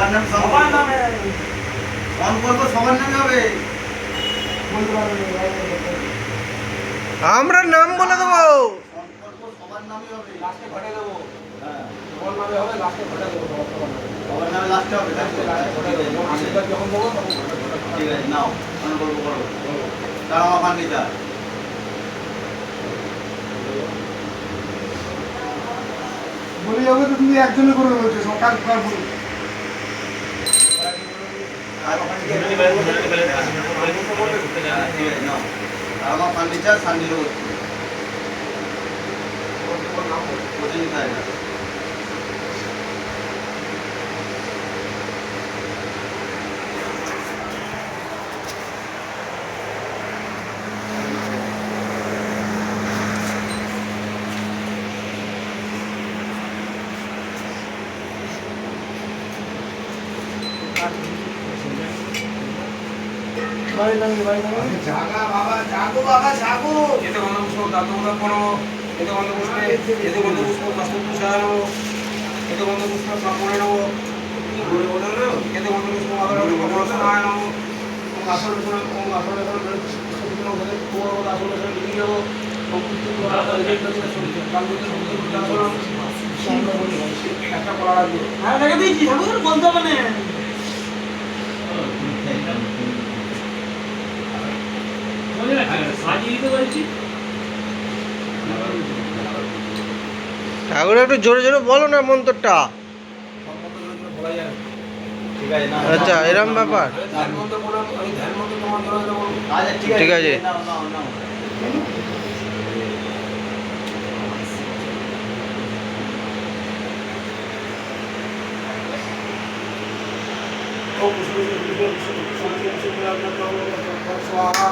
যার নাম সবার নামে অন করবো সবার নামে হবে। বলতে পারবে আমরা নাম বলে দেবো। অন করবো সবার নামে হবে। লাস্টে ঘটে দেবো। হ্যাঁ সবার নামে হবে, লাস্টে ঘটে দেবো সবার নামে। সবার নামে লাস্টে হবে, তাই তো? লাস্টে ঘটে দেবো। যখন আশীর্বাদ যখন দেবো তখন ঘটে দেবো। ঠিক আছে, নাও অন করবো করো। তার আমার ফার্নিচার বলে যাবে তো তুমি একজনে করে বলছো সকাল সকাল বলি ঠিক আছে, নাও তার আমার ফার্নিচার সান্ডিলো বলছে নিতে হয় না। জাগা বাবা জাগো বাবা জাগো এতে গন্ধপুষ্প দান্তমূলক করো, এতে গন্ধপুষ্পে এতে গন্ধপুষ্প কাস্তূর সাজানো, এতে গন্ধপুষ্প সম্পূর্ণ নেবো, এতে গন্ধপুষ্প আদর পড়াশোনায় নেবো, আসলে আসলে একটা করা লাগবে। হ্যাঁ দেখে দিয়েছি ঠাকুর বলতে হবে না। সাজিয়ে দিতে বলছি। ঠাকুর একটু জোরে জোরে বলো না মন্ত্রটা। বলা যায় না। ঠিক আছে, নাও আচ্ছা এরম ব্যাপার। ধ্যান মন্ত্র বললাম, আমি ধ্যান মন্ত্র তোমার জন্য বলবো। আচ্ছা ঠিক আছে। নাও নাও নাও ओम सूर्य विष्णु सूर्य सूर्य स्वाहा